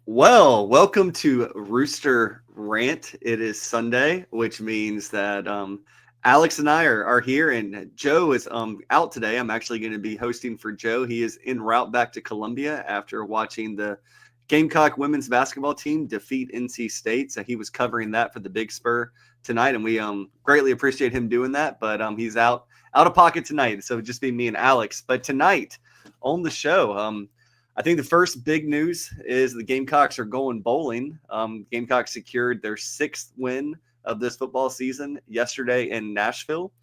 Well, welcome to Rooster Rant. It is Sunday, which means that Alex and I are here, and Joe is out today. I'm actually going to be hosting for Joe. He is en route back to Columbia after watching the Gamecock women's basketball team defeat NC State. So he was covering that for the Big Spur tonight, and we greatly appreciate him doing that. But he's out of pocket tonight, so it'll just be me and Alex. But tonight on the show, I think the first big news is the Gamecocks are going bowling. Gamecocks secured their sixth win of this football season yesterday in Nashville.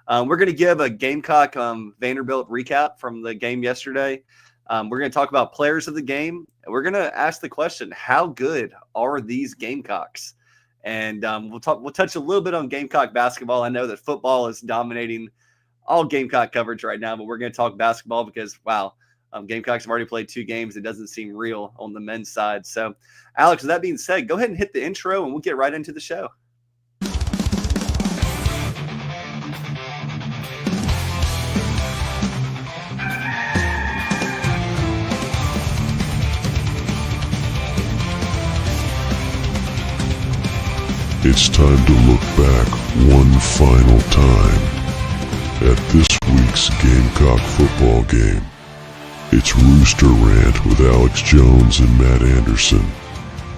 We're going to give a Gamecock Vanderbilt recap from the game yesterday. We're going to talk about players of the game. We're going to ask the question, how good are these Gamecocks? And we'll touch a little bit on Gamecock basketball. I know that football is dominating all Gamecock coverage right now, but we're going to talk basketball because, wow, Gamecocks have already played 2 games. It doesn't seem real on the men's side. So, Alex, with that being said, go ahead and hit the intro, and we'll get right into the show. It's time to look back one final time at this week's Gamecock football game. It's Rooster Rant with Alex Jones and Matt Anderson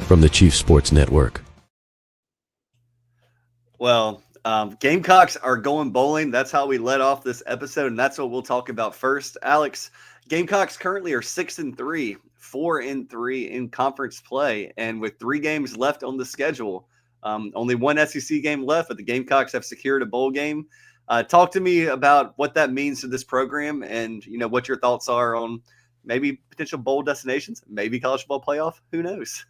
from the Chief Sports Network. Well, Gamecocks are going bowling. That's how we led off this episode, and that's what we'll talk about first. Alex, Gamecocks currently are 6-3, 4-3 in conference play, and with 3 games left on the schedule, only one SEC game left, but the Gamecocks have secured a bowl game. Talk to me about what that means to this program and, what your thoughts are on maybe potential bowl destinations, maybe college football playoff. Who knows?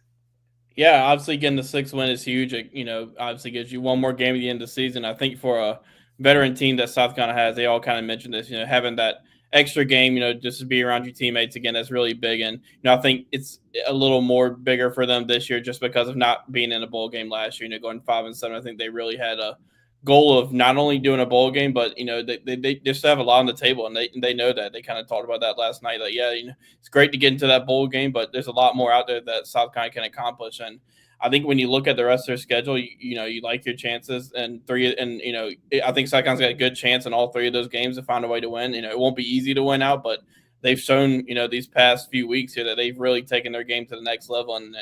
Yeah, obviously getting the 6th win is huge. It, obviously gives you one more game at the end of the season. I think for a veteran team that South Carolina has, they all kind of mentioned this, having that extra game, just to be around your teammates again, that's really big. And, I think it's a little more bigger for them this year just because of not being in a bowl game last year, going 5-7. I think they really had a goal of not only doing a bowl game, but they just have a lot on the table, and they know that. They kind of talked about that last night. Like, it's great to get into that bowl game, but there's a lot more out there that South Carolina can accomplish. And I think when you look at the rest of their schedule, you like your chances, and I think South Carolina's got a good chance in all 3 of those games to find a way to win. It won't be easy to win out, but they've shown these past few weeks here that they've really taken their game to the next level. And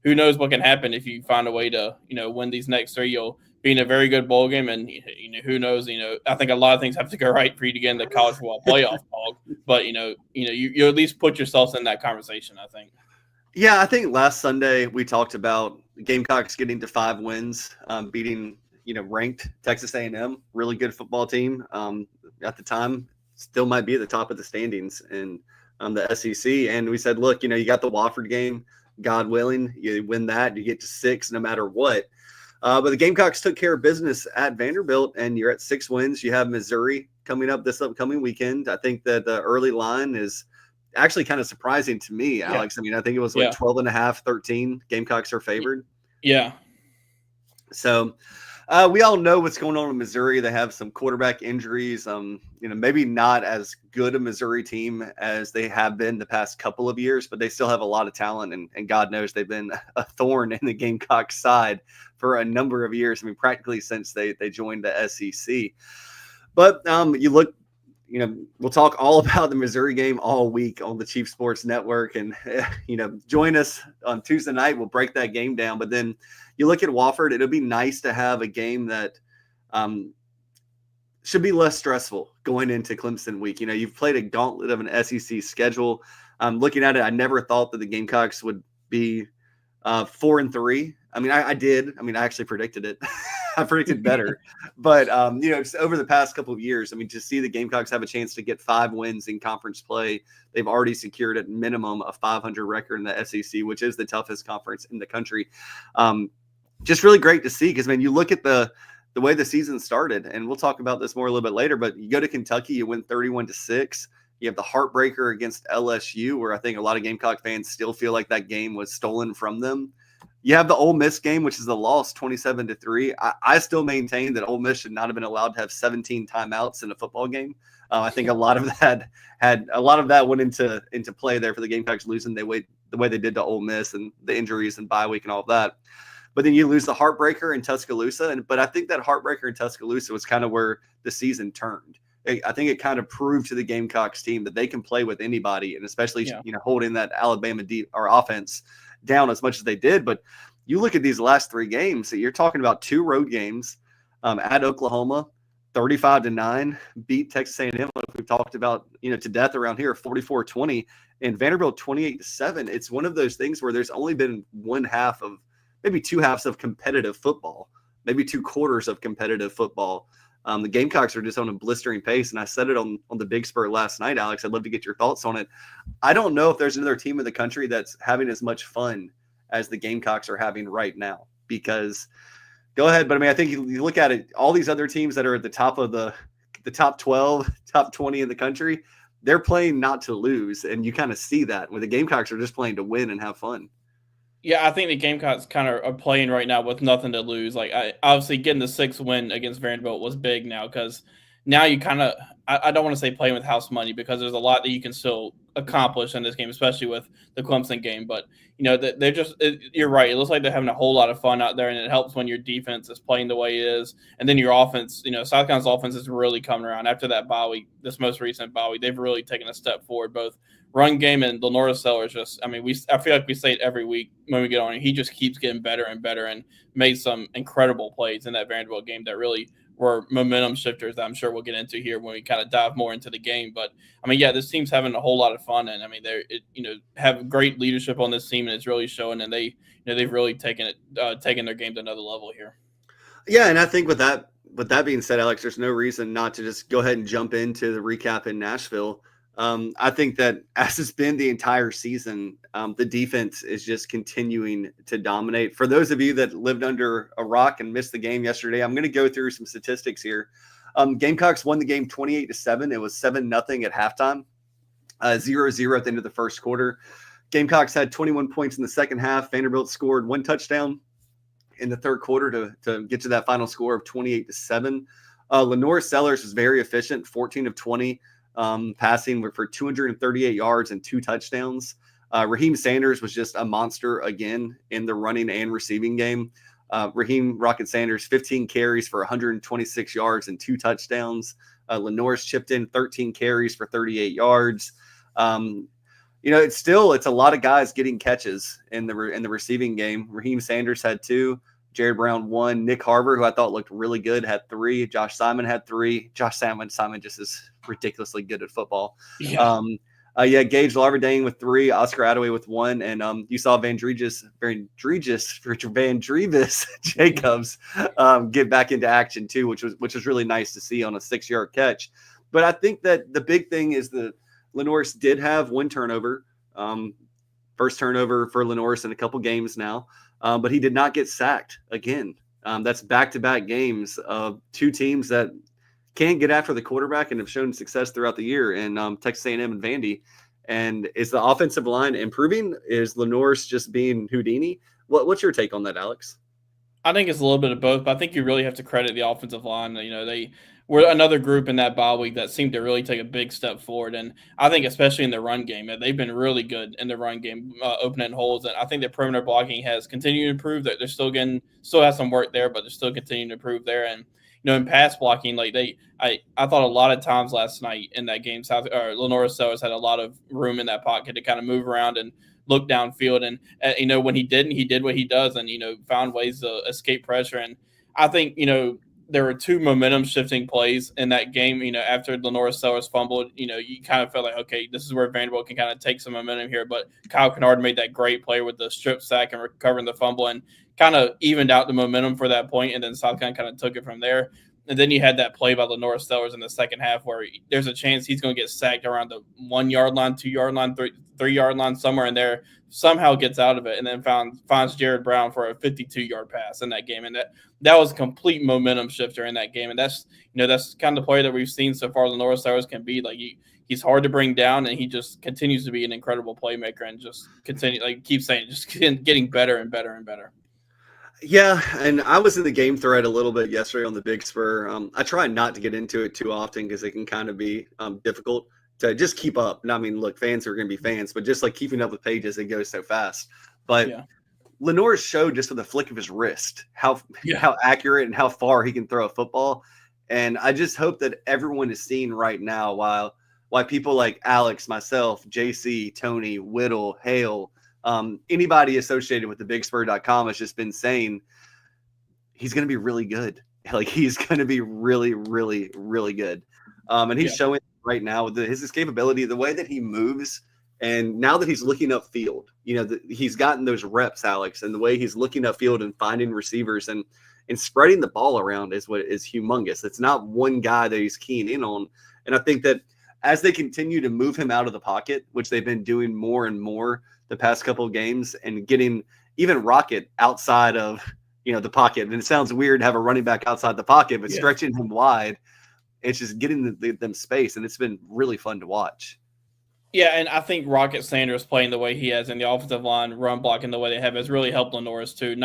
who knows what can happen if you find a way to win these next 3. You'll be in a very good bowl game, and who knows? I think a lot of things have to go right for you to get in the college football playoff ball. But you at least put yourself in that conversation, I think. Yeah, I think last Sunday we talked about Gamecocks getting to 5 wins, beating ranked Texas A&M, really good football team at the time. Still might be at the top of the standings in the SEC. And we said, look, you got the Wofford game, God willing, you win that, you get to 6 no matter what. But the Gamecocks took care of business at Vanderbilt, and you're at 6 wins. You have Missouri coming up this upcoming weekend. I think that the early line is actually kind of surprising to me, Alex. I think it was 12.5, 13. Gamecocks are favored. Yeah. So we all know what's going on in Missouri. They have some quarterback injuries. Maybe not as good a Missouri team as they have been the past couple of years, but they still have a lot of talent, and God knows they've been a thorn in the Gamecocks side for a number of years. Practically since they joined the SEC. But you look, we'll talk all about the Missouri game all week on the Chief Sports Network, and join us on Tuesday night. We'll break that game down. But then you look at Wofford, it'll be nice to have a game that should be less stressful going into Clemson week. You've played a gauntlet of an SEC schedule. Looking at it, I never thought that the Gamecocks would be 4-3. I did. I actually predicted it. I predicted better. But, just over the past couple of years, to see the Gamecocks have a chance to get 5 wins in conference play, they've already secured at minimum a 500 record in the SEC, which is the toughest conference in the country. Just really great to see because, you look at the way the season started, and we'll talk about this more a little bit later, but you go to Kentucky, you win 31-6. You have the heartbreaker against LSU, where I think a lot of Gamecock fans still feel like that game was stolen from them. You have the Ole Miss game, which is a loss, 27-3. I still maintain that Ole Miss should not have been allowed to have 17 timeouts in a football game. I think a lot of that went into play there for the Gamecocks losing the the way they did to Ole Miss and the injuries and bye week and all of that. But then you lose the heartbreaker in Tuscaloosa. But I think that heartbreaker in Tuscaloosa was kind of where the season turned. I think it kind of proved to the Gamecocks team that they can play with anybody, and especially holding that Alabama deep or offense down as much as they did. But you look at these last 3 games, so you're talking about 2 road games at Oklahoma, 35-9, beat Texas A&M, like we've talked about, to death around here, 44-20, and Vanderbilt 28-7. It's one of those things where there's only been one half of, maybe 2 halves of competitive football, maybe 2 quarters of competitive football. The Gamecocks are just on a blistering pace, and I said it on the Big Spur last night, Alex. I'd love to get your thoughts on it. I don't know if there's another team in the country that's having as much fun as the Gamecocks are having right now, because go ahead. But I mean, I think you look at it, all these other teams that are at the top of the top 12, top 20 in the country, they're playing not to lose. And you kind of see that where the Gamecocks are just playing to win and have fun. Yeah, I think the Gamecocks kind of are playing right now with nothing to lose. Like, obviously getting the 6th win against Vanderbilt was big now, because now you kind of, I don't want to say playing with house money, because there's a lot that you can still accomplish in this game, especially with the Clemson game. But, they're just, you're right. It looks like they're having a whole lot of fun out there, and it helps when your defense is playing the way it is. And then your offense, South Carolina's offense is really coming around after that bye week, this most recent bye week. They've really taken a step forward, both run game and Lenora Sellers. Just, I mean, I feel like we say it every week when we get on. He just keeps getting better and better, and made some incredible plays in that Vanderbilt game that really were momentum shifters that I'm sure we'll get into here when we kind of dive more into the game. But I mean, yeah, this team's having a whole lot of fun, and I mean, have great leadership on this team, and it's really showing. And they've really taken their game to another level here. Yeah, and I think with that being said, Alex, there's no reason not to just go ahead and jump into the recap in Nashville. I think that as it's been the entire season, the defense is just continuing to dominate. For those of you that lived under a rock and missed the game yesterday, I'm going to go through some statistics here. Gamecocks won the game 28-7. It was 7-0 at halftime, 0-0 at the end of the first quarter. Gamecocks had 21 points in the second half. Vanderbilt scored 1 touchdown in the third quarter to get to that final score of 28-7. Lenora Sellers was very efficient, 14 of 20. Passing for 238 yards and 2 touchdowns. Raheem Sanders was just a monster again in the running and receiving game. Raheem Rocket Sanders, 15 carries for 126 yards and 2 touchdowns. Lenore's chipped in 13 carries for 38 yards. It's a lot of guys getting catches in the receiving game. Raheem Sanders had 2. Jared Brown 1. Nick Harbour, who I thought looked really good, had 3. Josh Simon had 3. Simon just is ridiculously good at football. Yeah. Gage Larverdane with 3. Oscar Attaway with 1. And you saw Vandrevis Jacobs get back into action too, which was really nice to see on a 6-yard catch. But I think that the big thing is that Lenoris did have 1 turnover. First turnover for Lenoris in a couple games now. But he did not get sacked again. That's back-to-back games of 2 teams that can get after the quarterback and have shown success throughout the year in Texas A&M and Vandy. And is the offensive line improving? Is Lenoris just being Houdini? What's your take on that, Alex? I think it's a little bit of both, but I think you really have to credit the offensive line. They were another group in that bye week that seemed to really take a big step forward. And I think especially in the run game, they've been really good in the run game, opening holes. And I think their perimeter blocking has continued to improve. They're still has some work there, but they're still continuing to improve there. And in pass blocking, like I thought a lot of times last night in that game, Lenora Sellers had a lot of room in that pocket to kind of move around and look downfield. And when he didn't, he did what he does, and found ways to escape pressure. And I think there were 2 momentum shifting plays in that game. After Lenora Sellers fumbled, you kind of felt like, okay, this is where Vanderbilt can kind of take some momentum here. But Kyle Kennard made that great play with the strip sack and recovering the fumble, and kind of evened out the momentum for that point, and then South Carolina kind of took it from there. And then you had that play by Lenora Sellers in the second half where there's a chance he's going to get sacked around the 1-yard line, 2-yard line, 3-yard line, somewhere in there, somehow gets out of it, and then finds Jared Brown for a 52-yard pass in that game. And that was a complete momentum shifter in that game. And that's kind of the player that we've seen so far Lenora Sellers can be. Like he's hard to bring down, and he just continues to be an incredible playmaker and just keep saying, just getting better and better and better. Yeah, and I was in the game thread a little bit yesterday on the Big Spur. I try not to get into it too often because it can kind of be difficult. to just keep up. And I mean, look, fans are going to be fans, but just like keeping up with Pages, it goes so fast. But Yeah. Lenore showed just with the flick of his wrist how Yeah. accurate and how far he can throw a football. And I just hope that everyone is seeing right now why people like Alex, myself, JC, Tony, Whittle, Hale, anybody associated with the bigspur.com has just been saying he's going to be really good. Like he's going to be really, really, really good. And he's showing right now with his capability, the way that he moves. And now that he's looking upfield, he's gotten those reps, Alex, and the way he's looking upfield and finding receivers and spreading the ball around is what is humongous. It's not one guy that he's keying in on. And I think that as they continue to move him out of the pocket, which they've been doing more and more the past couple of games, and getting even Rocket outside of the pocket. And it sounds weird to have a running back outside the pocket, but stretching him wide, it's just getting them space, and it's been really fun to watch. Yeah, and I think Rocket Sanders playing the way he has in the offensive line, run blocking the way they have has really helped Lenore's too.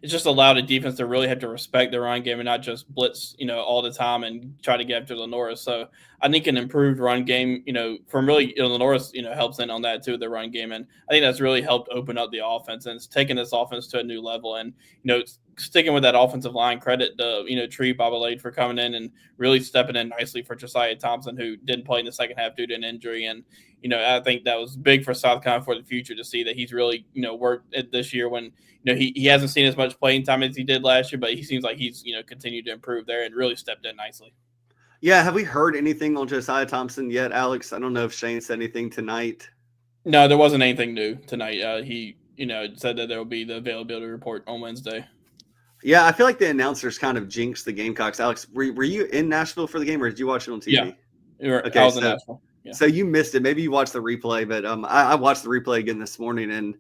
It's just allowed a defense to really have to respect the run game and not just blitz, all the time and try to get after Lenore's. So I think an improved run game, from really Lenore's, helps in on that too, the run game. And I think that's really helped open up the offense, and it's taken this offense to a new level. And, sticking with that offensive line, credit to, Tree Babalade for coming in and really stepping in nicely for Josiah Thompson, who didn't play in the second half due to an injury. And, I think that was big for South Carolina for the future to see that he's really, worked it this year when, he hasn't seen as much playing time as he did last year, but he seems like he's, continued to improve there and really stepped in nicely. Yeah. Have we heard anything on Josiah Thompson yet, Alex? I don't know if Shane said anything tonight. No, there wasn't anything new tonight. He, said that there will be the availability report on Wednesday. Yeah, I feel like the announcers kind of jinxed the Gamecocks. Alex, were you in Nashville for the game, or did you watch it on TV? Yeah, okay, I was in Nashville. Yeah. So you missed it. Maybe you watched the replay, but I watched the replay again this morning, and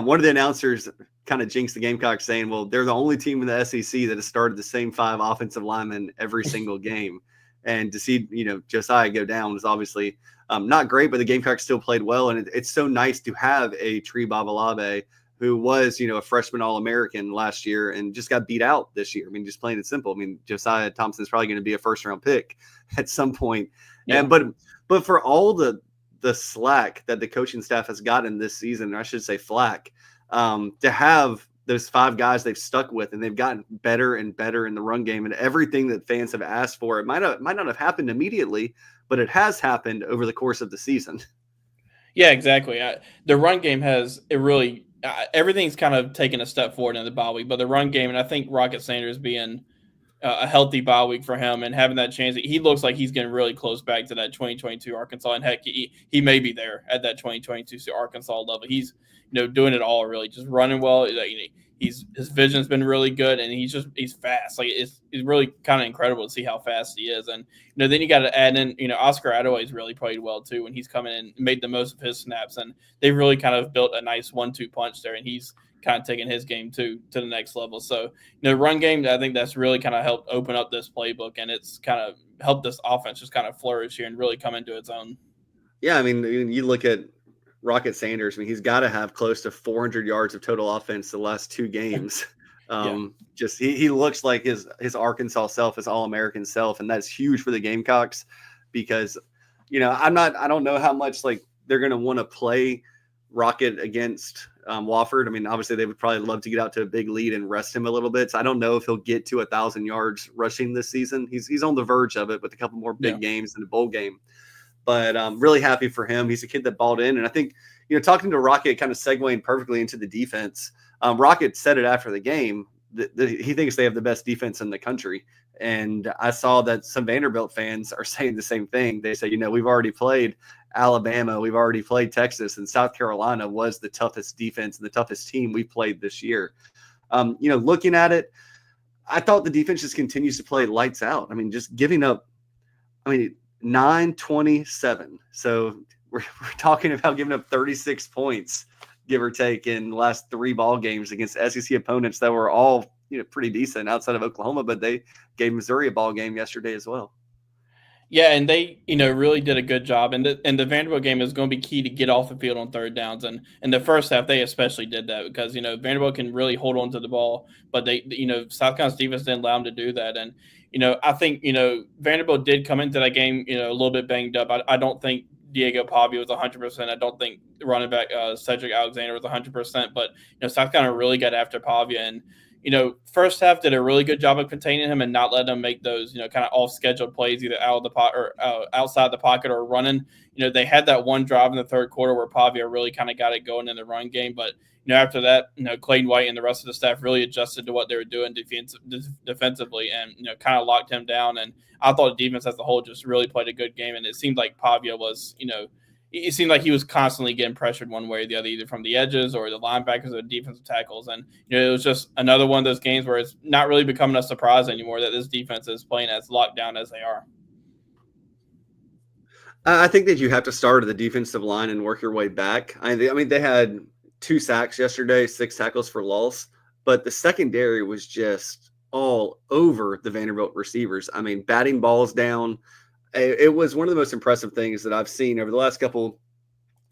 one of the announcers kind of jinxed the Gamecocks, saying, well, they're the only team in the SEC that has started the same 5 offensive linemen every single game. And to see, Josiah go down was obviously not great, but the Gamecocks still played well. And it's so nice to have a Tree Babalabe who was, a freshman All-American last year and just got beat out this year. I mean, just plain and simple. I mean, Josiah Thompson is probably going to be a first-round pick at some point. Yeah. And but for all the slack that the coaching staff has gotten this season, or I should say flack, to have those 5 guys they've stuck with, and they've gotten better and better in the run game, and everything that fans have asked for, it might not have happened immediately, but it has happened over the course of the season. Yeah, exactly. The run game everything's kind of taken a step forward in the bye week, but the run game, and I think Rocket Sanders being a healthy bye week for him and having that chance, he looks like he's getting really close back to that 2022 Arkansas, and heck, he may be there at that 2022 Arkansas level. He's doing it all, really just running well. His vision's been really good, and he's fast. Like it's really kind of incredible to see how fast he is. And then you got to add in Oscar Adaway's really played well too when he's come in and made the most of his snaps, and they've really kind of built a nice 1-2 punch there, and he's kind of taking his game to the next level. So run game, I think that's really kind of helped open up this playbook, and it's kind of helped this offense just kind of flourish here and really come into its own. Yeah, I mean, you look at Rocket Sanders. I mean, he's got to have close to 400 yards of total offense the last 2 games. Just he looks like his Arkansas self, his All-American self, and that's huge for the Gamecocks because I don't know how much like they're going to want to play Rocket against Wofford. I mean, obviously they would probably love to get out to a big lead and rest him a little bit. So I don't know if he'll get to 1,000 yards rushing this season. He's on the verge of it with a couple more big games in the bowl game. But I'm really happy for him. He's a kid that balled in. And I think, talking to Rocket, kind of segueing perfectly into the defense, Rocket said it after the game. He thinks they have the best defense in the country. And I saw that some Vanderbilt fans are saying the same thing. They say, we've already played Alabama, we've already played Texas, and South Carolina was the toughest defense and the toughest team we played this year. Looking at it, I thought the defense just continues to play lights out. I mean, just giving up, 9-27. So we're talking about giving up 36 points, give or take, in the last 3 ball games against SEC opponents that were all, pretty decent outside of Oklahoma, but they gave Missouri a ball game yesterday as well. Yeah, and they, really did a good job. And the Vanderbilt game is going to be key to get off the field on third downs. And in the first half, they especially did that because, Vanderbilt can really hold on to the ball. But they, South Carolina's defense didn't allow them to do that. And, I think, Vanderbilt did come into that game, a little bit banged up. I don't think Diego Pavia was 100%. I don't think running back Cedric Alexander was 100%. But South Carolina really got after Pavia, and first half did a really good job of containing him and not letting him make those kind of off scheduled plays either out of the pot or outside the pocket or running. They had that one drive in the third quarter where Pavia really kind of got it going in the run game, but after that, Clayton White and the rest of the staff really adjusted to what they were doing defensively and, kind of locked him down. And I thought the defense as a whole just really played a good game. And it seemed like Pavia was, it seemed like he was constantly getting pressured one way or the other, either from the edges or the linebackers or the defensive tackles. And, it was just another one of those games where it's not really becoming a surprise anymore that this defense is playing as locked down as they are. I think that you have to start at the defensive line and work your way back. I mean, they had 2 sacks yesterday, 6 tackles for loss, but the secondary was just all over the Vanderbilt receivers. I mean, batting balls down. It was one of the most impressive things that I've seen over the last couple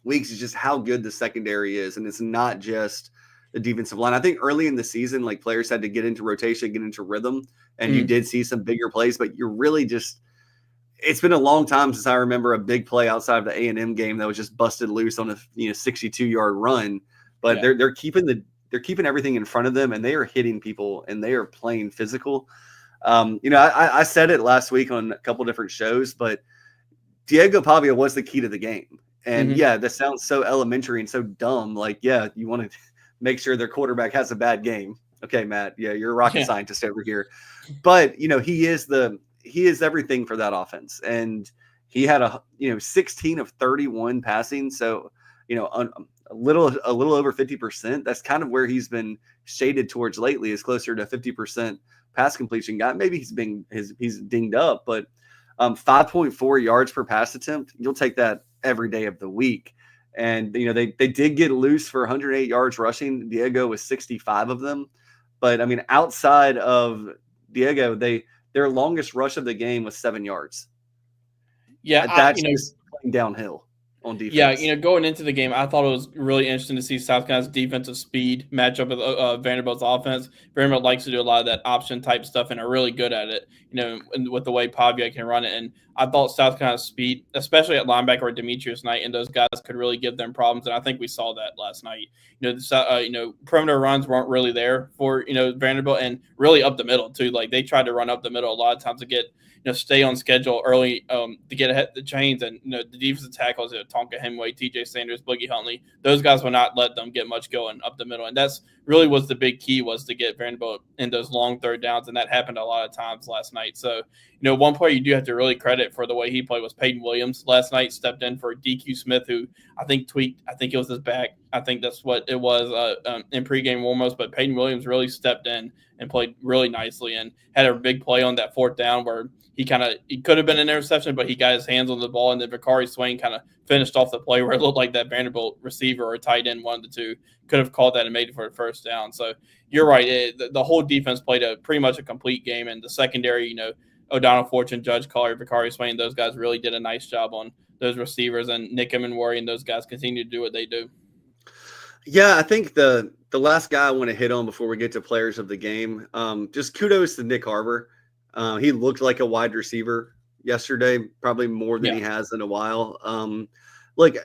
weeks is just how good the secondary is. And it's not just the defensive line. I think early in the season, like players had to get into rotation, get into rhythm, and you did see some bigger plays, but you're really just – it's been a long time since I remember a big play outside of the A&M game that was just busted loose on a 62-yard run. But they're keeping everything in front of them, and they are hitting people, and they are playing physical. I said it last week on a couple different shows, but Diego Pavia was the key to the game. And that sounds so elementary and so dumb. Like, you want to make sure their quarterback has a bad game. Okay, Matt. Yeah, you're a rocket scientist over here. But he is everything for that offense. And he had 16 of 31 passing. So, a little over 50%. That's kind of where he's been shaded towards lately, is closer to 50% pass completion guy. Maybe he's dinged up, but 5.4 yards per pass attempt. You'll take that every day of the week. And, they did get loose for 108 yards rushing. Diego was 65 of them. But I mean, outside of Diego, their longest rush of the game was 7 yards. Yeah. That's just playing downhill on defense. Yeah, going into the game, I thought it was really interesting to see South Carolina's defensive speed match up with Vanderbilt's offense. Vanderbilt likes to do a lot of that option type stuff and are really good at it, with the way Pavia can run it. And I thought South Carolina's speed, especially at linebacker or Demetrius Knight, and those guys could really give them problems. And I think we saw that last night. Perimeter runs weren't really there for, Vanderbilt, and really up the middle too. Like they tried to run up the middle a lot of times to get, stay on schedule early to get ahead of the chains. And, the defensive tackles, Tonka Hemingway, TJ Sanders, Boogie Huntley, those guys will not let them get much going up the middle. And that's really was the big key, was to get Vanderbilt in those long third downs. And that happened a lot of times last night. So, one player you do have to really credit for the way he played was Peyton Williams last night, stepped in for DQ Smith, who I think tweaked. I think it was his back. I think that's what it was in pregame warm-ups. But Peyton Williams really stepped in and played really nicely and had a big play on that 4th down where he could have been an interception, but he got his hands on the ball, and then Vicari Swain kind of finished off the play where it looked like that Vanderbilt receiver or tight end, one of the two, could have called that and made it for a first down. So you're right. The whole defense played pretty much a complete game, and the secondary, O'Donnell Fortune, Judge Collier, Vicari Swain, those guys really did a nice job on those receivers, and Nick Emenwari and those guys continue to do what they do. Yeah, I think the last guy I want to hit on before we get to players of the game, just kudos to Nick Harbor. He looked like a wide receiver yesterday, probably more than he has in a while. Look,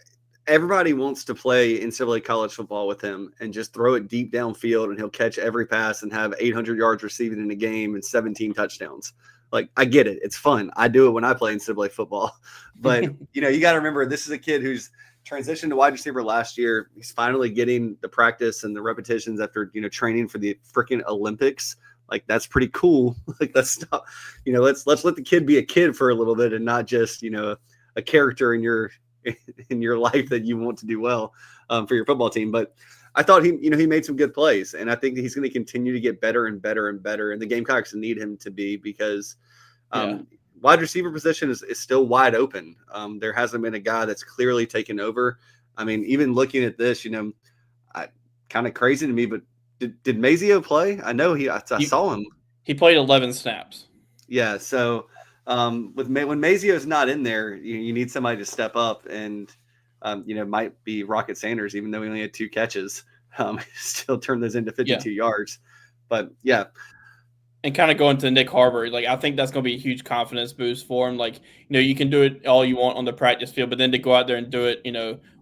everybody wants to play NCAA college football with him and just throw it deep downfield, and he'll catch every pass and have 800 yards receiving in a game and 17 touchdowns. Like, I get it. It's fun. I do it when I play NCAA football. But, you got to remember, this is a kid who's transitioned to wide receiver last year. He's finally getting the practice and the repetitions after, training for the freaking Olympics. Like, that's pretty cool. Like, let's not, let's let the kid be a kid for a little bit and not just, a character in your life that you want to do well for your football team. But I thought he made some good plays, and I think he's going to continue to get better and better and better. And the Gamecocks need him to be, because wide receiver position is still wide open. There hasn't been a guy that's clearly taken over. I mean, even looking at this, kind of crazy to me, but did Mazio play? I know I saw him. He played 11 snaps. Yeah. So when Mazio's not in there, you need somebody to step up, and might be Rocket Sanders, even though he only had 2 catches, still turn those into 52 yards. But yeah. And kind of going to Nick Harbor, like I think that's going to be a huge confidence boost for him. Like, you can do it all you want on the practice field, but then to go out there and do it,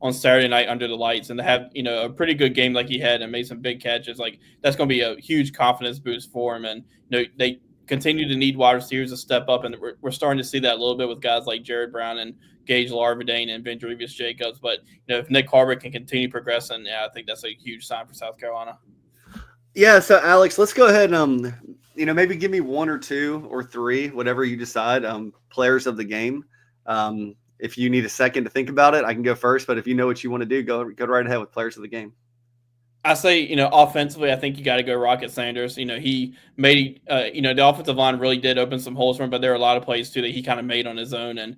on Saturday night under the lights and to have, a pretty good game like he had and made some big catches, like that's going to be a huge confidence boost for him. And, they continue to need wide receivers to step up. And we're starting to see that a little bit with guys like Jared Brown and Gage Larvadane and Vendrevious Jacobs. But, if Nick Harbor can continue progressing, yeah, I think that's a huge sign for South Carolina. Yeah, so Alex, let's go ahead and maybe give me one or two or three, whatever you decide, players of the game. If you need a second to think about it, I can go first, but if you know what you want to do, go right ahead with players of the game. I say, offensively, I think you got to go Rocket Sanders. He made, the offensive line really did open some holes for him, but there are a lot of plays too that he kind of made on his own. And,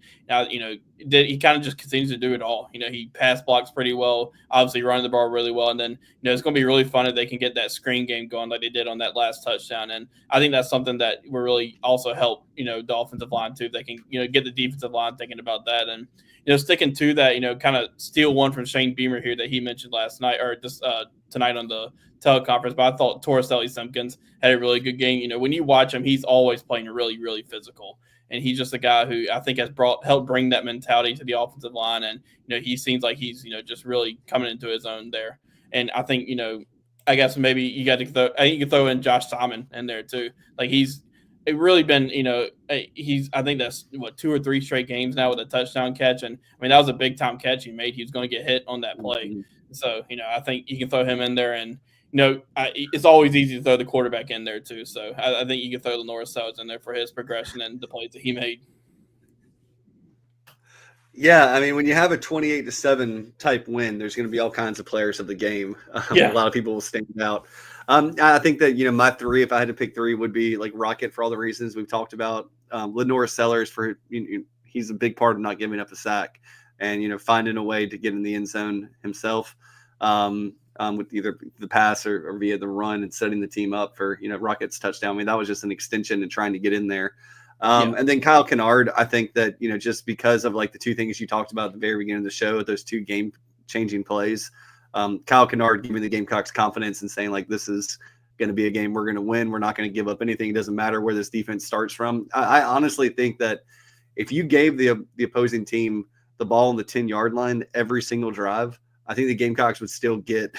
he kind of just continues to do it all. He pass blocks pretty well, obviously running the ball really well. And then, it's going to be really fun if they can get that screen game going like they did on that last touchdown. And I think that's something that will really also help, the offensive line too. If they can, get the defensive line thinking about that. And, sticking to that, kind of steal one from Shane Beamer here that he mentioned last night or just tonight on the teleconference. But I thought Torricelli Simpkins had a really good game. When you watch him, he's always playing really, really physical. And he's just a guy who I think has helped bring that mentality to the offensive line. And, he seems like he's, just really coming into his own there. And I think, I guess maybe you got to I think you can throw in Josh Simon in there too. Like it really been, I think that's 2 or 3 straight games now with a touchdown catch. And I mean, that was a big time catch he made. He was going to get hit on that play. Mm-hmm. So, I think you can throw him in there and, it's always easy to throw the quarterback in there too. So I think you can throw Lenore Sellers in there for his progression and the plays that he made. Yeah, I mean, when you have a 28-7 type win, there's going to be all kinds of players of the game. A lot of people will stand out. I think that, my three, if I had to pick three, would be like Rocket for all the reasons we've talked about. Lenore Sellers for he's a big part of not giving up a sack and, finding a way to get in the end zone himself with either the pass or via the run and setting the team up for, Rocket's touchdown. I mean, that was just an extension and trying to get in there. And then Kyle Kennard, I think that, just because of like the two things you talked about at the very beginning of the show, those two game changing plays, Kyle Kennard giving the Gamecocks confidence and saying like, this is going to be a game we're going to win. We're not going to give up anything. It doesn't matter where this defense starts from. I honestly think that if you gave the opposing team the ball on the 10-yard line every single drive, I think the Gamecocks would still get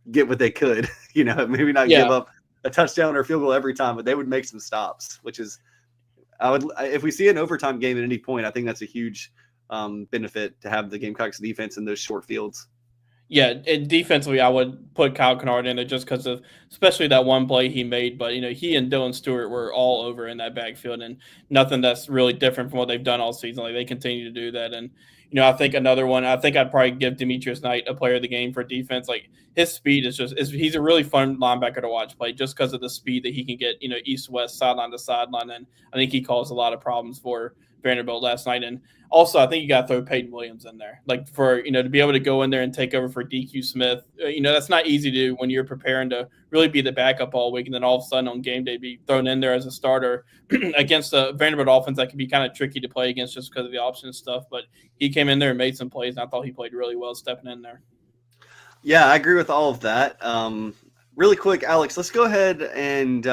what they could, maybe not give up a touchdown or a field goal every time, but they would make some stops, which is, if we see an overtime game at any point, I think that's a huge benefit to have the Gamecocks defense in those short fields. Yeah, and defensively, I would put Kyle Kennard in there just because of especially that one play he made. But, he and Dylan Stewart were all over in that backfield and nothing that's really different from what they've done all season. Like, they continue to do that. And, I think another one, I think I'd probably give Demetrius Knight a player of the game for defense. Like, his speed is he's a really fun linebacker to watch play just because of the speed that he can get, east-west, sideline to sideline. And I think he caused a lot of problems for Vanderbilt last night. And also, I think you got to throw Peyton Williams in there, like for, to be able to go in there and take over for DQ Smith. That's not easy to do when you're preparing to really be the backup all week. And then all of a sudden on game day, be thrown in there as a starter against a Vanderbilt offense that can be kind of tricky to play against just because of the option stuff. But he came in there and made some plays, and I thought he played really well stepping in there. Yeah, I agree with all of that. Really quick, Alex, let's go ahead and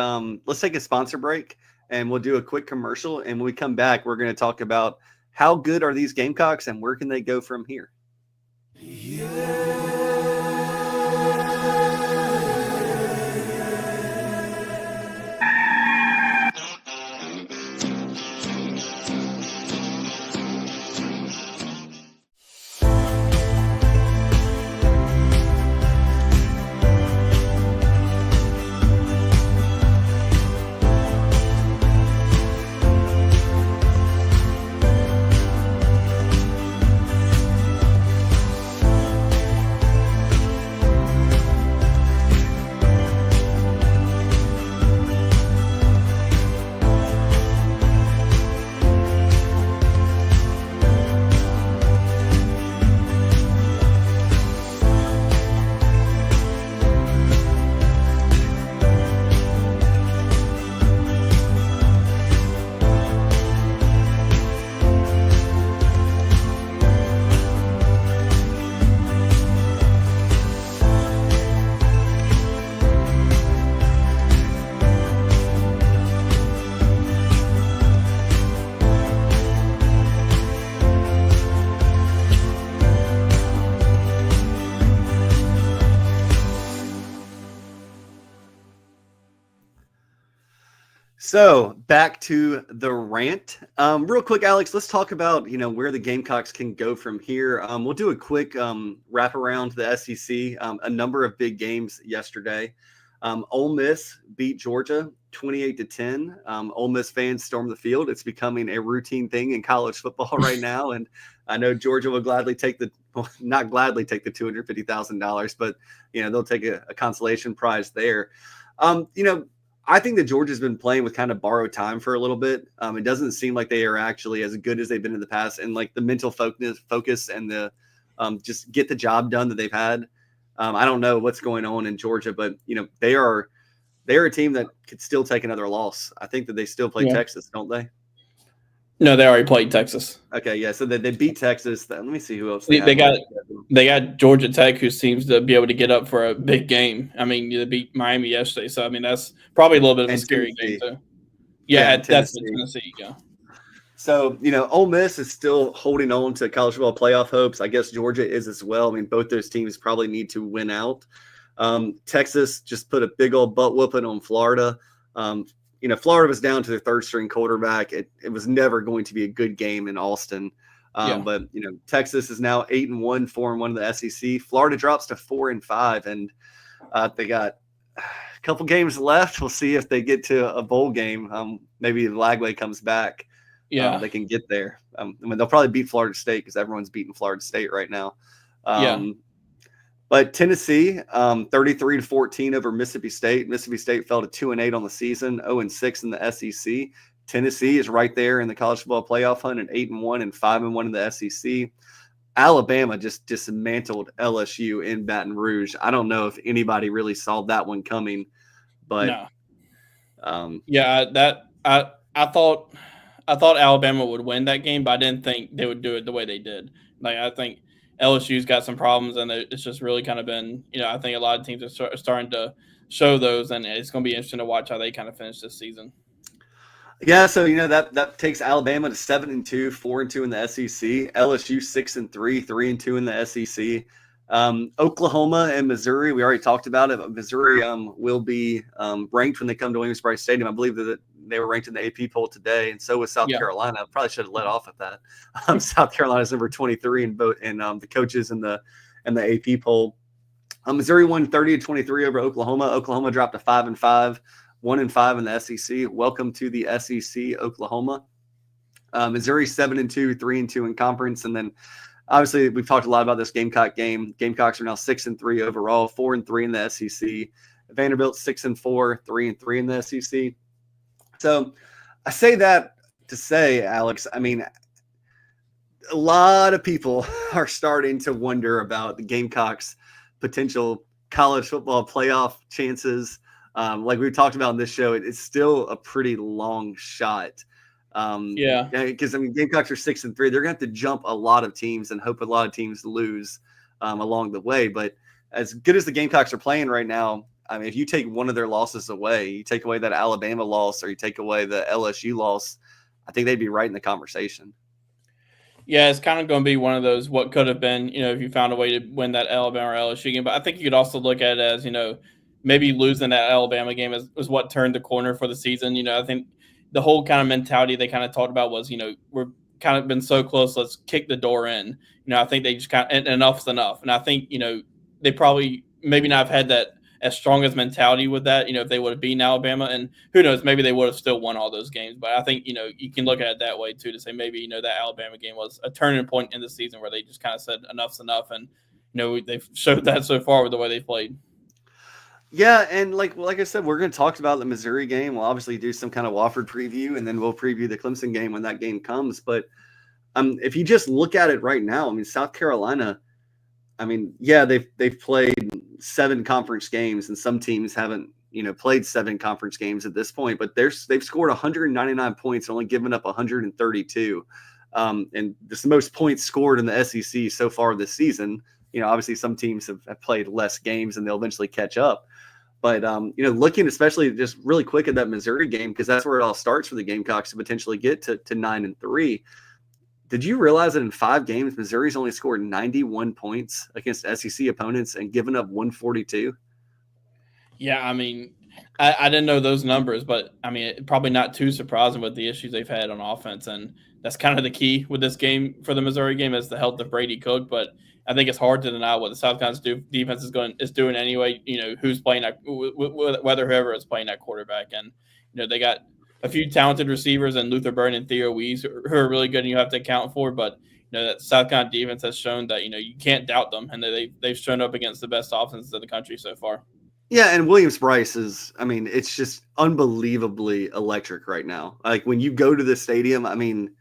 let's take a sponsor break. And we'll do a quick commercial. And when we come back, we're going to talk about how good are these Gamecocks and where can they go from here? So back to the rant. Real quick, Alex, let's talk about where the Gamecocks can go from here. We'll do a quick wrap around the SEC. A number of big games yesterday. Ole Miss beat Georgia 28-10. Ole Miss fans stormed the field. It's becoming a routine thing in college football right now, and I know Georgia will gladly take not gladly take the $250,000, but they'll take a consolation prize there. I think that Georgia's been playing with kind of borrowed time for a little bit. It doesn't seem like they are actually as good as they've been in the past, and like the mental focus and the just get the job done that they've had. I don't know what's going on in Georgia, but they're a team that could still take another loss. I think that they still play Texas, don't they? No, they already played Texas. Okay, yeah. So they beat Texas. Let me see who else they got Georgia Tech, who seems to be able to get up for a big game. I mean, they beat Miami yesterday, so I mean that's probably a little bit of a scary game too. Yeah, that's in Tennessee. Yeah. So Ole Miss is still holding on to college football playoff hopes. I guess Georgia is as well. I mean, both those teams probably need to win out. Texas just put a big old butt whooping on Florida. Florida was down to their third string quarterback. It was never going to be a good game in Austin. But Texas is now 8-1, 4-1 in the SEC. Florida drops to 4-5, and they got a couple games left. We'll see if they get to a bowl game. Maybe Lagway comes back. Yeah, they can get there. I mean, they'll probably beat Florida State because everyone's beating Florida State right now. But Tennessee, 33-14 over Mississippi State. Mississippi State fell to 2-8 on the season, 0-6 in the SEC. Tennessee is right there in the college football playoff hunt at 8-1 and 5-1 in the SEC. Alabama just dismantled LSU in Baton Rouge. I don't know if anybody really saw that one coming, but no. I thought Alabama would win that game, but I didn't think they would do it the way they did. Like I think LSU's got some problems, and it's just really kind of been, I think a lot of teams are starting to show those, and it's going to be interesting to watch how they kind of finish this season. Yeah, so that takes Alabama to 7-2, 4-2 in the SEC. LSU 6-3, 3-2 in the SEC. Oklahoma and Missouri, we already talked about it. Missouri will be ranked when they come to Williams-Brice Stadium. I believe that they were ranked in the AP poll today, and so was South Carolina. I probably should have let off at that. South Carolina's number 23 in the coaches in the AP poll. Missouri won 30-23 over Oklahoma. Oklahoma dropped to 5-5, 1-5 in the SEC. Welcome to the SEC, Oklahoma. Missouri 7-2, 3-2 in conference, and then obviously we've talked a lot about this Gamecock game. Gamecocks are now 6-3 overall, 4-3 in the SEC. Vanderbilt 6-4, 3-3 in the SEC. So I say that to say, Alex, I mean, a lot of people are starting to wonder about the Gamecocks' potential college football playoff chances. Like we talked about in this show, it's still a pretty long shot. Because Gamecocks are 6-3. They're gonna have to jump a lot of teams and hope a lot of teams lose along the way. But as good as the Gamecocks are playing right now, I mean, if you take one of their losses away, you take away that Alabama loss or you take away the LSU loss, I think they'd be right in the conversation. Yeah, it's kind of going to be one of those what could have been, if you found a way to win that Alabama or LSU game. But I think you could also look at it as, maybe losing that Alabama game was what turned the corner for the season. I think the whole kind of mentality they kind of talked about was, we're kind of been so close, let's kick the door in. I think they just kind of enough's enough. And I think, they probably maybe not have had that as strong as mentality with that, if they would have beaten Alabama, and who knows, maybe they would have still won all those games. But I think, you can look at it that way too, to say maybe, that Alabama game was a turning point in the season where they just kind of said enough's enough. And, they've showed that so far with the way they played. Yeah, and like I said, we're going to talk about the Missouri game. We'll obviously do some kind of Wofford preview, and then we'll preview the Clemson game when that game comes. But if you just look at it right now, I mean, South Carolina, I mean, yeah, they've played 7 conference games, and some teams haven't, played 7 conference games at this point. But they've scored 199 points, only given up 132, and this is the most points scored in the SEC so far this season. Obviously some teams have played less games, and they'll eventually catch up. But, looking especially just really quick at that Missouri game, because that's where it all starts for the Gamecocks to potentially get to 9-3. Did you realize that in 5 games, Missouri's only scored 91 points against SEC opponents and given up 142? Yeah, I mean, I didn't know those numbers, but I mean, probably not too surprising with the issues they've had on offense, and that's kind of the key with this game for the Missouri game is the health of Brady Cook. But I think it's hard to deny what the South Carolina defense is doing anyway. Who's playing that, whether whoever is playing that quarterback, and they got a few talented receivers and Luther Burden and Theo Wees who are really good, and you have to account for. But that South Carolina defense has shown that you can't doubt them, and they've shown up against the best offenses in the country so far. Yeah, and Williams-Brice is, I mean, it's just unbelievably electric right now. Like when you go to the stadium, I mean,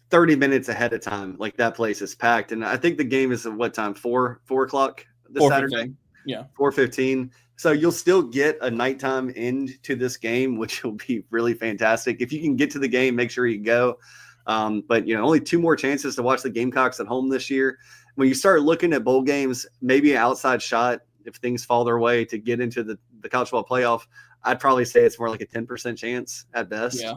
30 minutes ahead of time, like that place is packed. And I think the game is at what time? 4 o'clock this Saturday? Yeah. 4:15. So you'll still get a nighttime end to this game, which will be really fantastic. If you can get to the game, make sure you go. But only 2 more chances to watch the Gamecocks at home this year. When you start looking at bowl games, maybe an outside shot, if things fall their way to get into the college football playoff, I'd probably say it's more like a 10% chance at best. Yeah.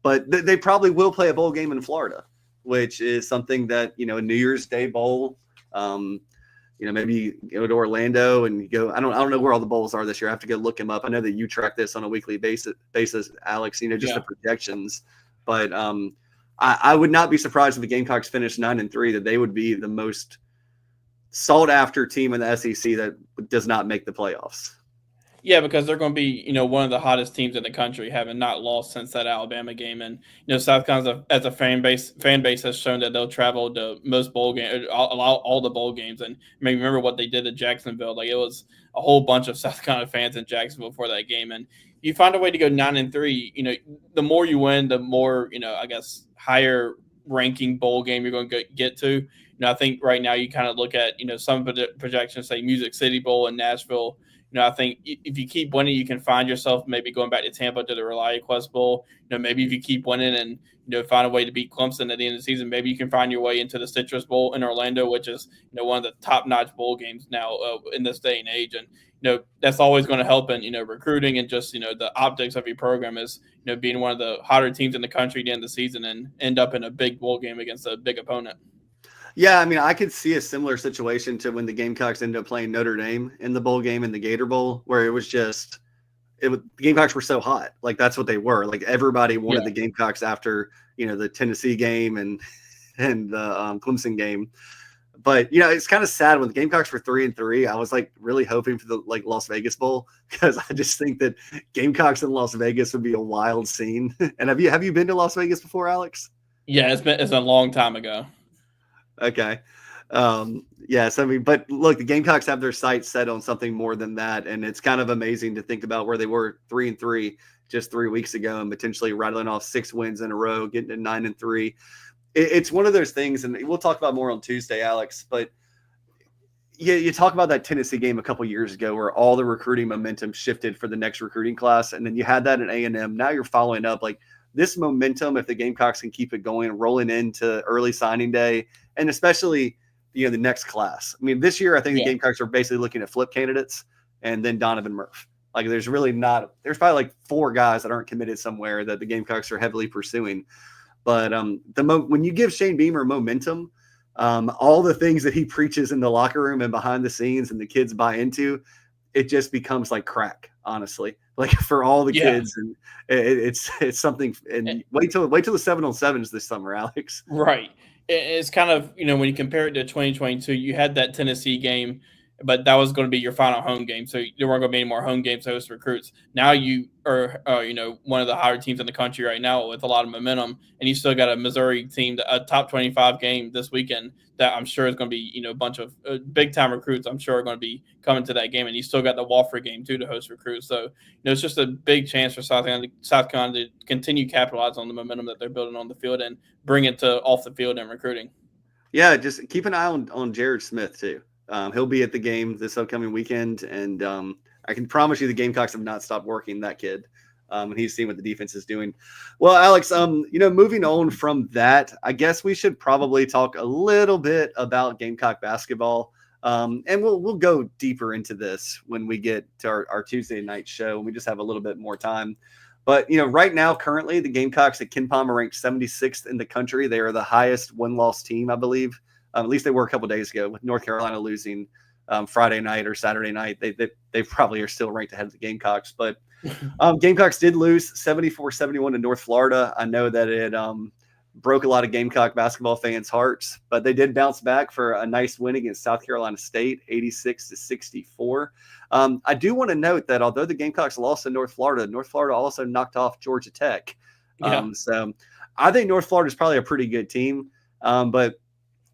But they probably will play a bowl game in Florida, which is something that, a New Year's Day bowl, maybe you go to Orlando and you go, I don't know where all the bowls are this year. I have to go look them up. I know that you track this on a weekly basis, Alex, just the projections. But I would not be surprised if the Gamecocks finished 9-3, that they would be the most sought after team in the SEC that does not make the playoffs. Yeah, because they're going to be, one of the hottest teams in the country, having not lost since that Alabama game. And South Carolina as a fan base has shown that they'll travel to most bowl games, all the bowl games. And maybe remember what they did at Jacksonville. Like it was a whole bunch of South Carolina fans in Jacksonville for that game. And you find a way to go 9-3. The more you win, the more I guess higher ranking bowl game you're going to get to. I think right now you kind of look at some projections say Music City Bowl in Nashville. I think if you keep winning, you can find yourself maybe going back to Tampa to the ReliaQuest Bowl. Maybe if you keep winning and find a way to beat Clemson at the end of the season, maybe you can find your way into the Citrus Bowl in Orlando, which is one of the top-notch bowl games now in this day and age. And that's always going to help in recruiting and just the optics of your program is being one of the hotter teams in the country at the end of the season and end up in a big bowl game against a big opponent. Yeah, I mean, I could see a similar situation to when the Gamecocks ended up playing Notre Dame in the bowl game in the Gator Bowl, where it was just the Gamecocks were so hot. Like that's what they were. Like everybody wanted the Gamecocks after the Tennessee game and the Clemson game. But it's kind of sad when the Gamecocks were 3-3. I was like really hoping for the Las Vegas Bowl because I just think that Gamecocks in Las Vegas would be a wild scene. And have you been to Las Vegas before, Alex? Yeah, it's a long time ago. Okay. Yes, I mean, but look, the Gamecocks have their sights set on something more than that, and it's kind of amazing to think about where they were 3-3 just 3 weeks ago, and potentially rattling off 6 wins in a row, getting to 9-3. It's one of those things, and we'll talk about more on Tuesday, Alex. But you talk about that Tennessee game a couple years ago, where all the recruiting momentum shifted for the next recruiting class, and then you had that at A&M. Now you're following up like this momentum. If the Gamecocks can keep it going, rolling into early signing day. And especially, the next class. I mean, this year, I think the Gamecocks are basically looking at flip candidates and then Donovan Murph. Like, there's probably like 4 guys that aren't committed somewhere that the Gamecocks are heavily pursuing. But when you give Shane Beamer momentum, all the things that he preaches in the locker room and behind the scenes and the kids buy into, it just becomes like crack, honestly. Like for all the kids, and it's something. And wait till the 7-on-7s this summer, Alex. Right. It's kind of, when you compare it to 2022, you had that Tennessee game, but that was going to be your final home game. So there weren't going to be any more home games to host recruits. Now you are, one of the higher teams in the country right now with a lot of momentum, and you still got a Missouri team, a top 25 game this weekend that I'm sure is going to be, a bunch of big-time recruits I'm sure are going to be coming to that game. And you still got the Wofford game, too, to host recruits. So, it's just a big chance for South Carolina to continue capitalize on the momentum that they're building on the field and bring it to off the field and recruiting. Yeah, just keep an eye on Jared Smith, too. He'll be at the game this upcoming weekend, and I can promise you the Gamecocks have not stopped working that kid. And he's seeing what the defense is doing. Well, Alex, moving on from that, I guess we should probably talk a little bit about Gamecock basketball. And we'll go deeper into this when we get to our Tuesday night show, and we just have a little bit more time. But, right now, currently, the Gamecocks at Ken Palm are ranked 76th in the country. They are the highest win-loss team, I believe. At least they were a couple days ago, with North Carolina losing Friday night or Saturday night, they probably are still ranked ahead of the Gamecocks. But Gamecocks did lose 74-71 to North Florida. I know that it broke a lot of Gamecock basketball fans' hearts, but they did bounce back for a nice win against South Carolina State, 86-64. I do want to note that although the Gamecocks lost to North Florida also knocked off Georgia Tech. So I think North Florida is probably a pretty good team. But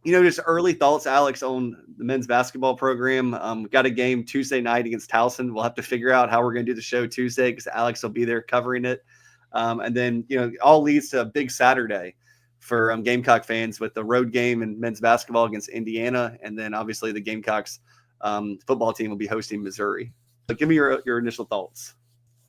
just early thoughts, Alex, on the men's basketball program. We've got a game Tuesday night against Towson. We'll have to figure out how we're going to do the show Tuesday because Alex will be there covering it. And then, it all leads to a big Saturday for Gamecock fans with the road game and men's basketball against Indiana. And then obviously the Gamecocks football team will be hosting Missouri. So give me your initial thoughts.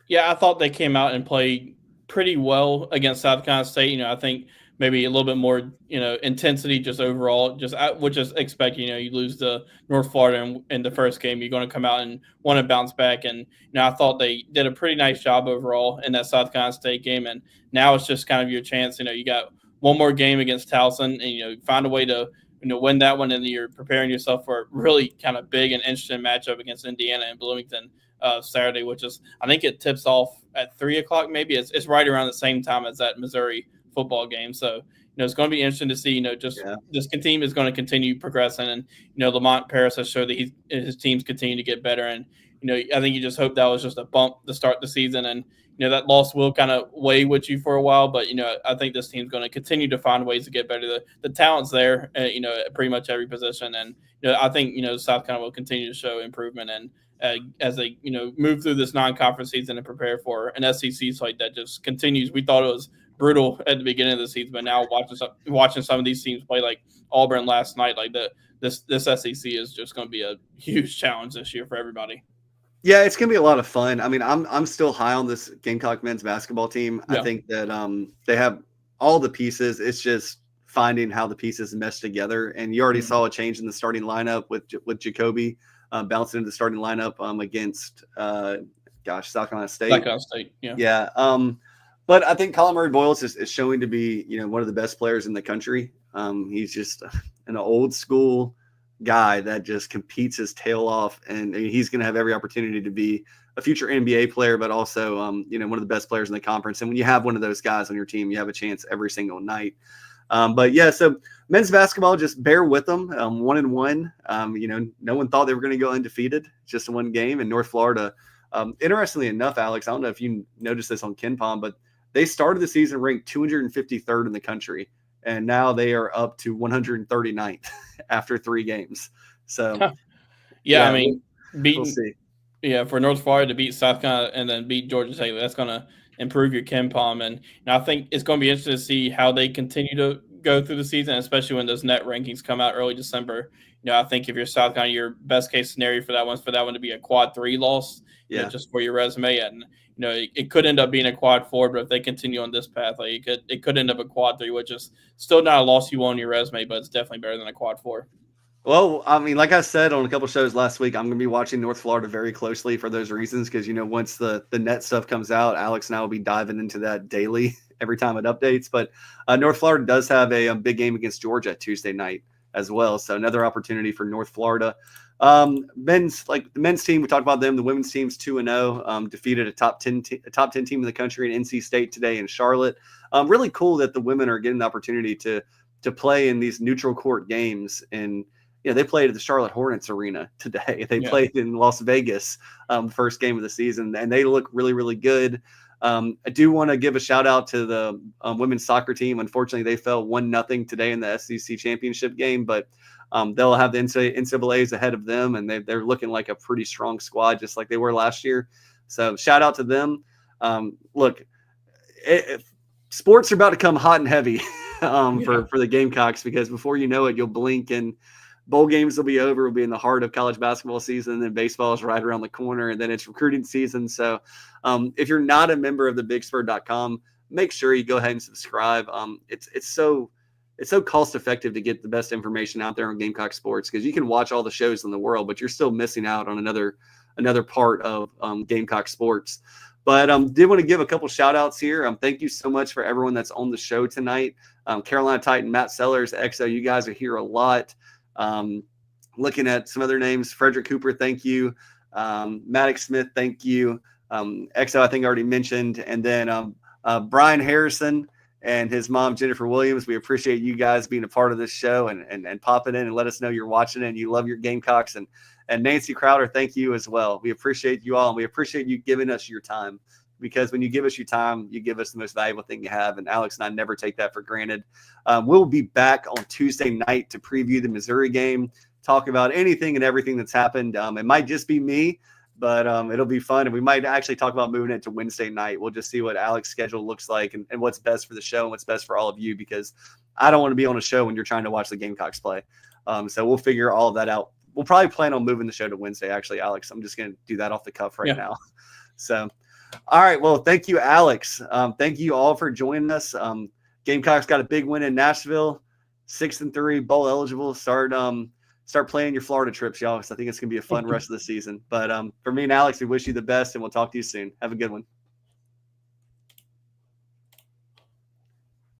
Yeah, I thought they came out and played pretty well against South Carolina State. I think maybe a little bit more, intensity just overall. Just would just expect, you lose to North Florida in the first game, you're going to come out and want to bounce back. And I thought they did a pretty nice job overall in that South Carolina State game. And now it's just kind of your chance. You got one more game against Towson, and find a way to win that one, and you're preparing yourself for a really kind of big and interesting matchup against Indiana and Bloomington Saturday, which is, I think it tips off at 3:00 maybe. It's right around the same time as that Missouri football game. So, it's going to be interesting to see, this team is going to continue progressing. And, Lamont Paris has showed that his teams continue to get better. And, I think you just hope that was just a bump to start the season. And, that loss will kind of weigh with you for a while. But, I think this team's going to continue to find ways to get better. The talent's there, at pretty much every position. And, I think, South Carolina will continue to show improvement. And as they, move through this non-conference season and prepare for an SEC slate that just continues. We thought it was brutal at the beginning of the season, but now watching some of these teams play like Auburn last night, like this SEC is just going to be a huge challenge this year for everybody. Yeah, it's going to be a lot of fun. I mean, I'm still high on this Gamecock men's basketball team. Yeah. I think that they have all the pieces. It's just finding how the pieces mesh together. And you already saw a change in the starting lineup with Jacoby bouncing into the starting lineup against South Carolina State. South Carolina State, yeah. Yeah. But I think Colin Murray Boyles is showing to be, one of the best players in the country. He's just an old school guy that just competes his tail off, and he's going to have every opportunity to be a future NBA player, but also, one of the best players in the conference. And when you have one of those guys on your team, you have a chance every single night. But yeah, so men's basketball, just bear with them. 1-1. No one thought they were going to go undefeated. Just one game. And North Florida, interestingly enough, Alex, I don't know if you noticed this on KenPom, but they started the season ranked 253rd in the country, and now they are up to 139th after 3 games. So, I mean, we'll see. Yeah, for North Florida to beat South Carolina and then beat Georgia Tech, that's going to improve your KenPom. And I think it's going to be interesting to see how they continue to go through the season, especially when those net rankings come out early December. I think if you're South Carolina, your best case scenario for that one to be a quad 3 loss, just for your resume. And it could end up being a quad 4, but if they continue on this path, like it could end up a quad 3, which is still not a loss you want on your resume, but it's definitely better than a quad 4. Well, I mean, like I said on a couple shows last week, I'm going to be watching North Florida very closely for those reasons because, once the net stuff comes out, Alex and I will be diving into that daily every time it updates. But North Florida does have a big game against Georgia Tuesday night as well. So another opportunity for North Florida. The men's team, we talked about them. The women's team's 2-0, defeated a top 10 team in the country in NC State today in Charlotte. Really cool that the women are getting the opportunity to play in these neutral court games. And they played at the Charlotte Hornets arena today. They played in Las Vegas, first game of the season, and they look really, really good. I do want to give a shout out to the women's soccer team. Unfortunately, they fell 1-0 today in the SEC championship game, but they'll have the NCAAs ahead of them, and they're looking like a pretty strong squad, just like they were last year. So shout out to them. Look, sports are about to come hot and heavy for the Gamecocks, because before you know it, you'll blink and bowl games will be over. We'll be in the heart of college basketball season, and baseball is right around the corner, and then it's recruiting season. So if you're not a member of thebigspur.com, make sure you go ahead and subscribe. It's so cost effective to get the best information out there on Gamecock sports, because you can watch all the shows in the world, but you're still missing out on another part of Gamecock sports. But did want to give a couple shout outs here. Thank you so much for everyone that's on the show tonight. Carolina Titan, Matt Sellers, XO, you guys are here a lot. looking at some other names. Frederick Cooper, thank you. Maddox Smith, thank you. Exo, I think I already mentioned. And then Brian Harrison and his mom, Jennifer Williams. We appreciate you guys being a part of this show and popping in and let us know you're watching it and you love your Gamecocks. And Nancy Crowder, thank you as well. We appreciate you all, and we appreciate you giving us your time, because when you give us your time, you give us the most valuable thing you have. And Alex and I never take that for granted. We'll be back on Tuesday night to preview the Missouri game, talk about anything and everything that's happened. It might just be me, but it'll be fun. And we might actually talk about moving it to Wednesday night. We'll just see what Alex's schedule looks like and what's best for the show and what's best for all of you, because I don't want to be on a show when you're trying to watch the Gamecocks play. So we'll figure all of that out. We'll probably plan on moving the show to Wednesday, actually, Alex. I'm just going to do that off the cuff right now. So, all right. Well, thank you, Alex. Thank you all for joining us. Gamecocks got a big win in Nashville, 6-3, bowl eligible. Start planning your Florida trips, y'all, because I think it's going to be a fun rest of the season. But for me and Alex, we wish you the best, and we'll talk to you soon. Have a good one.